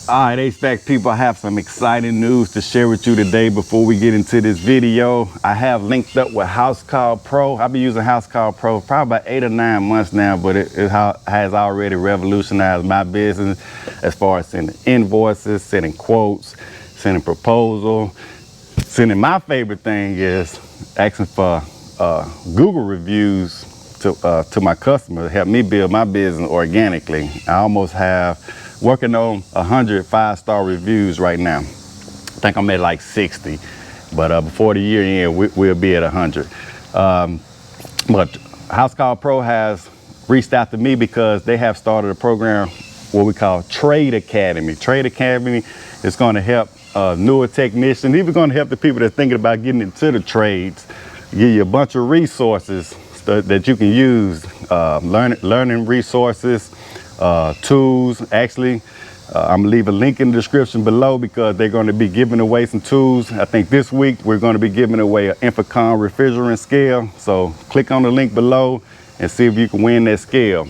All right, HVAC people, I have some exciting news to share with you today before we get into this video. I have linked up with House Call Pro. I've been using House Call Pro probably about 8 or 9 months now, but it has already revolutionized my business as far as sending invoices, sending quotes, sending proposal. Sending my favorite thing is asking for Google reviews to my customers, help me build my business organically. I almost have working on 100 5-star reviews right now. I think I'm at like 60, but before the year end, we'll be at 100. But House Call Pro has reached out to me because they have started a program, what we call Trade Academy. Trade Academy is going to help newer technicians, even going to help the people that are thinking about getting into the trades, give you a bunch of resources that you can use, learning resources, tools. Actually, I'm gonna leave a link in the description below because they're going to be giving away some tools. I think this week we're going to be giving away an Infocom refrigerant scale. So click on the link below and see if you can win that scale.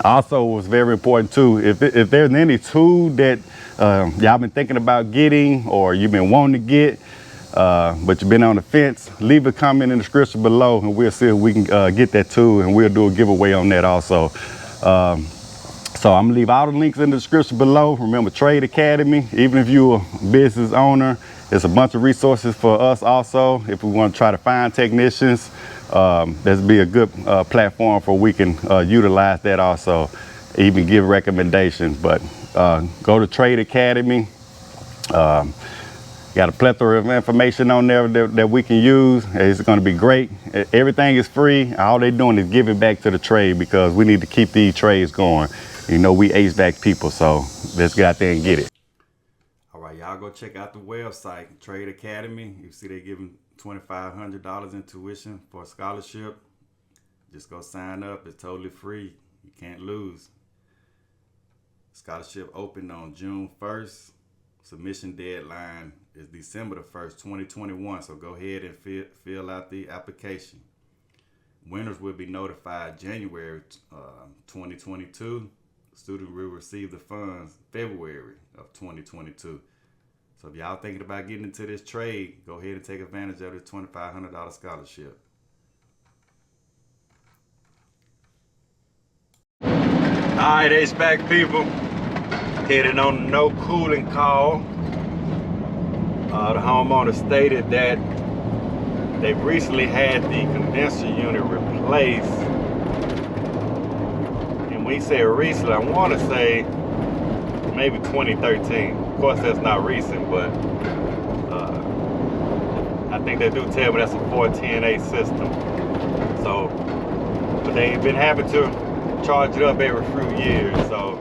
Also, what's very important too, if there's any tool that y'all been thinking about getting or you've been wanting to get, but you've been on the fence, leave a comment in the description below and we'll see if we can get that tool, and we'll do a giveaway on that also. So I'm gonna leave all the links in the description below. Remember, Trade Academy, even if you're a business owner, there's a bunch of resources for us also. If we want to try to find technicians, that'd be a good platform for we can utilize that also, even give recommendations. But go to Trade Academy. Got a plethora of information on there that we can use. It's going to be great. Everything is free. All they're doing is giving back to the trade because we need to keep these trades going. You know, we HVAC people, so let's get out there and get it. All right, y'all go check out the website, Trade Academy. You see they're giving $2,500 in tuition for a scholarship. Just go sign up. It's totally free. You can't lose. Scholarship opened on June 1st. Submission deadline is December the 1st, 2021. So go ahead and fill out the application. Winners will be notified January 2022. Students will receive the funds February of 2022. So if y'all thinking about getting into this trade, go ahead and take advantage of this $2,500 scholarship. All right, HVAC people, heading on a no cooling call. The homeowner stated that they recently had the condenser unit replaced. And we said recently, I want to say maybe 2013. Of course, that's not recent, but I think they do tell me that's a 410A system. So, but they've been having to charge it up every few years. So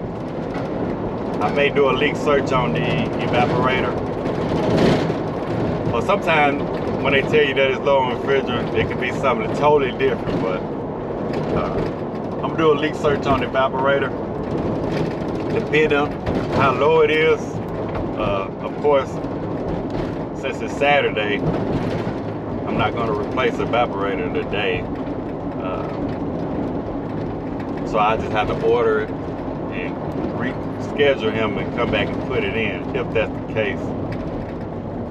I may do a leak search on the evaporator. Or sometimes when they tell you that it's low on refrigerant, it could be something totally different. But I'm gonna do a leak search on the evaporator. Depending on how low it is, of course, since it's Saturday, I'm not gonna replace the evaporator today. So I just have to order it and reschedule him and come back and put it in if that's the case.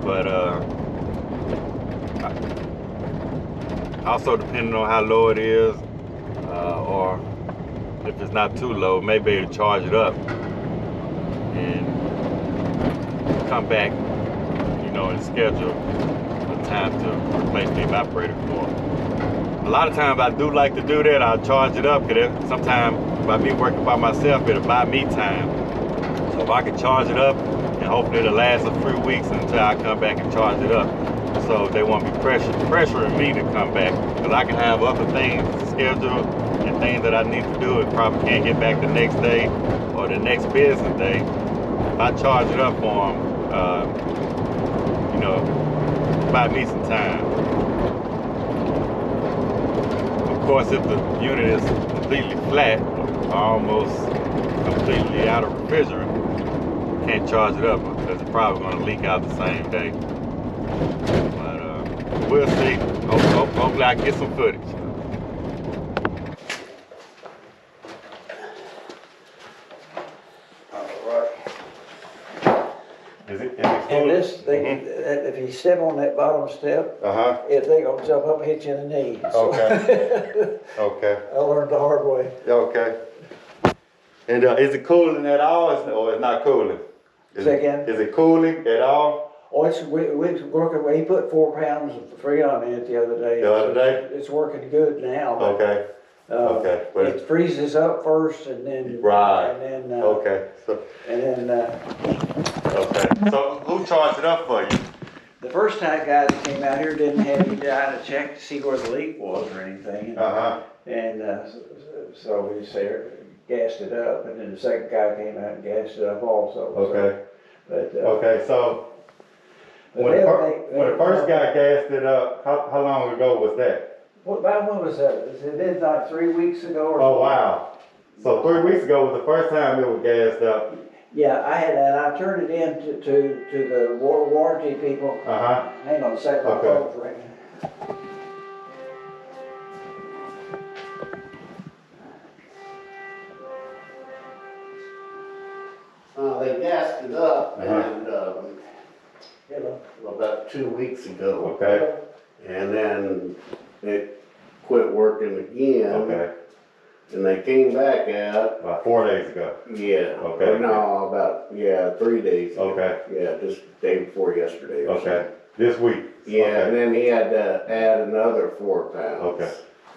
But also depending on how low it is, or if it's not too low, maybe able to charge it up and come back, you know, and schedule a time to replace the evaporator for. A lot of times I do like to do that. I'll charge it up because sometimes by me working by myself, it'll buy me time. So if I can charge it up, and hopefully it'll last a few weeks until I come back and charge it up. So they won't be pressuring me to come back, because I can have other things scheduled and things that I need to do and probably can't get back the next day or the next business day. If I charge it up for them, you know, buy me some time. Of course, if the unit is completely flat, or almost completely out of refrigerant, can't charge it up because it's probably going to leak out the same day. But we'll see. Hopefully I can get some footage. Is it And cool? this thing, if you step on that bottom step, if they gonna jump up and hit you in the knee. So Okay. Okay. I learned the hard way. Okay. And is it cooling at all, or it's not cooling? Say again? Is it cooling at all? Oh, we're working. He put 4 pounds of freon in it the other day. The other day? It's working good now. But, Okay. Okay. But it freezes up first, and then right. And then okay. So. And then. Okay. So who charged it up for you? The first time guy that came out here didn't have any data to check to see where the leak was or anything. And so we just gassed it up, and then the second guy came out and gassed it up also. Okay. So, but, okay. So when the first guy gassed it up, how long ago was that? About when was that? It been like 3 weeks ago or Oh, wow. So 3 weeks ago was the first time it was gassed up. Yeah, I had that. I turned it in to the warranty people. Hang on a second. Okay. They gassed it up and about 2 weeks ago. Okay. And then it quit working again. Okay. And they came back out. About 4 days ago. Yeah. Okay. Or no, about 3 days ago. Okay. Yeah, just day before yesterday. Or Okay. This week. Yeah, okay. and then he had to add another 4 pounds. Okay.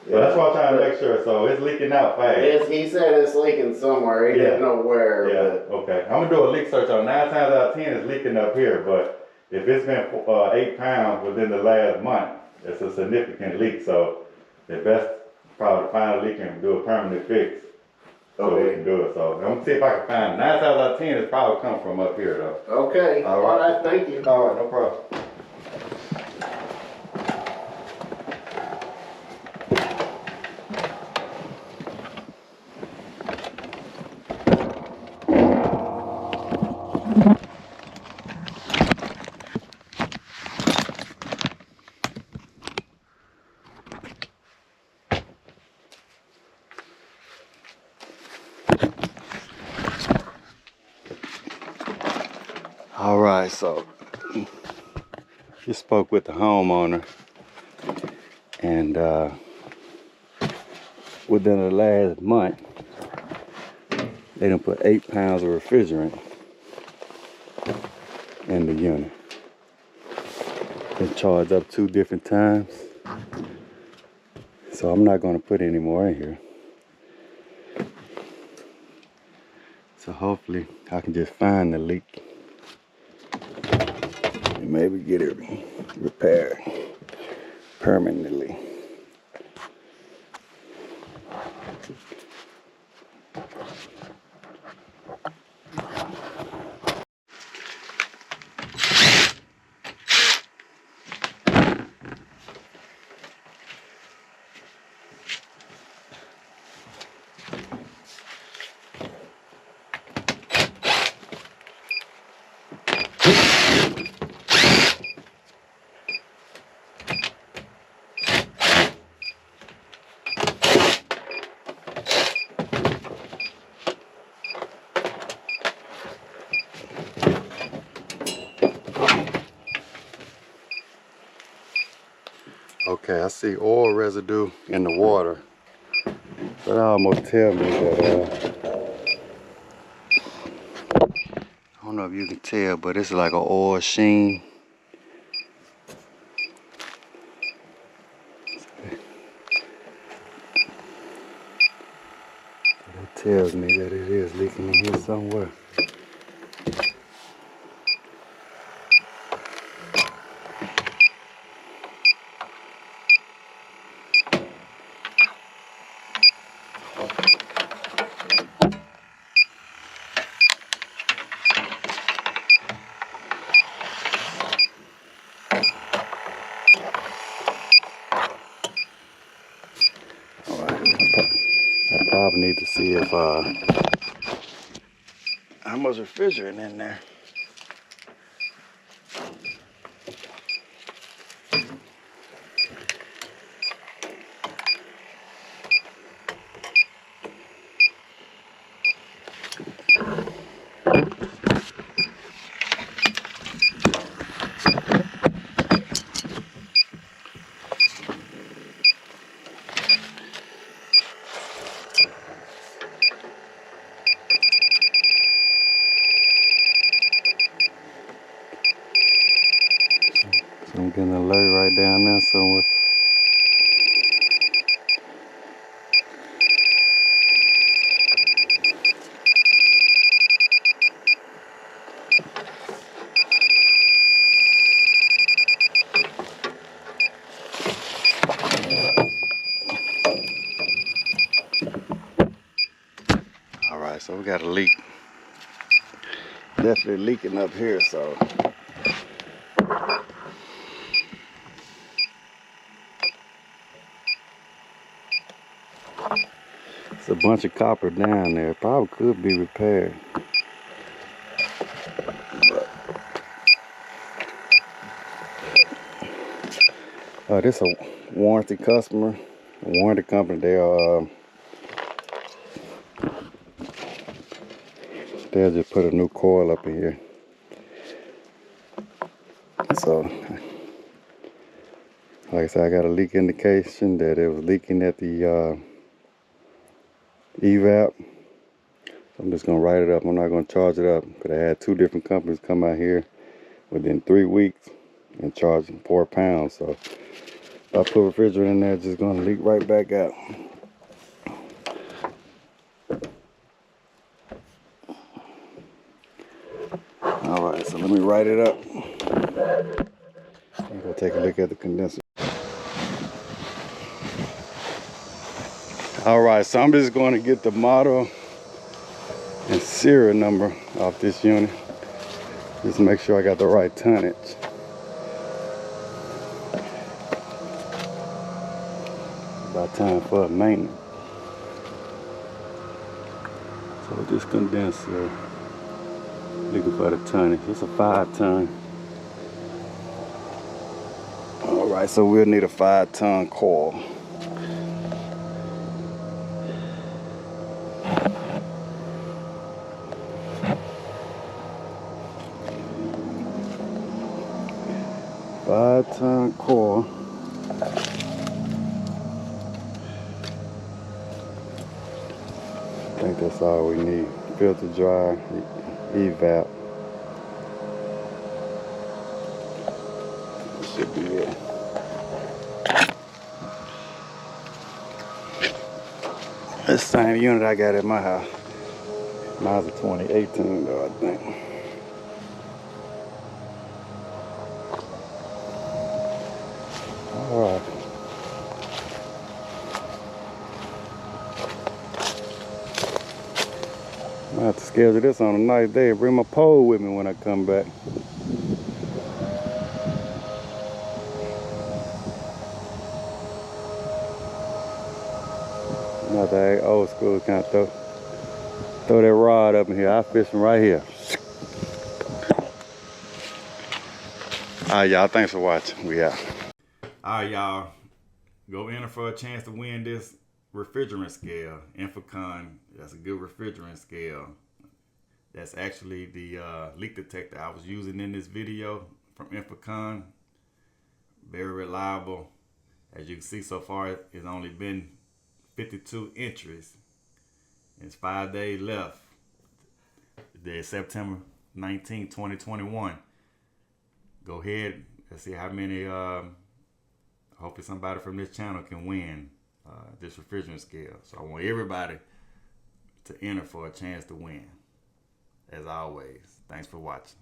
So that's why I'm trying to make sure. So it's leaking out fast. He said it's leaking somewhere. He didn't know where. Yeah. But Okay. I'm gonna do a leak search on 9 times out of 10 it's leaking up here, but if it's been 8 pounds within the last month, it's a significant leak. So the best probably to find a leak and do a permanent fix. So we can do it. So I'm gonna see if I can find it. 9 times out of 10 it's probably come from up here though. Okay. All right. Thank you. All right. No problem. All right, so just spoke with the homeowner, and within the last month, they done put 8 pounds of refrigerant in the unit. Been charged up 2 different times, so I'm not going to put any more in here. So hopefully I can just find the leak. Maybe get it repaired permanently. Okay, I see oil residue in the water. That almost tell me that, I don't know if you can tell, but it's like an oil sheen. That tells me that it is leaking in here somewhere. I probably need to see if how much refrigerant in there. getting an alert right down there somewhere. All right, so we got a leak. Definitely leaking up here, so. It's a bunch of copper down there. Probably could be repaired. This is a warranty customer, a warranty company. They'll just put a new coil up in here. So, like I said, I got a leak indication that it was leaking at the evap. So I'm just gonna write it up. I'm not gonna charge it up because I had 2 different companies come out here within 3 weeks and charge them £4. So if I put refrigerant in there, it's just gonna leak right back out. All right, so let me write it up. I'm gonna take a look at the condenser. All right, so I'm just going to get the model and serial number off this unit. Just make sure I got the right tonnage. About time for a maintenance. So this condenser, looking for the tonnage. It's a 5-ton. All right, so we'll need a 5-ton coil. Five-ton coil. I think that's all we need. Filter dry, evap. Should be it. This same unit I got at my house. Mine's a 2018 though, I think. All right. I have to schedule this on a nice day. Bring my pole with me when I come back. Not that old school kind of throw that rod up in here. I fish from right here. All right, y'all. Thanks for watching. We out. All right, y'all. Go enter for a chance to win this refrigerant scale. Infocon. That's a good refrigerant scale. That's actually the leak detector I was using in this video from Infocon. Very reliable. As you can see so far, it's only been 52 entries. It's 5 days left. Today is September 19, 2021. Go ahead. Let's see how many. Hopefully somebody from this channel can win this refrigerant scale. So I want everybody to enter for a chance to win. As always, thanks for watching.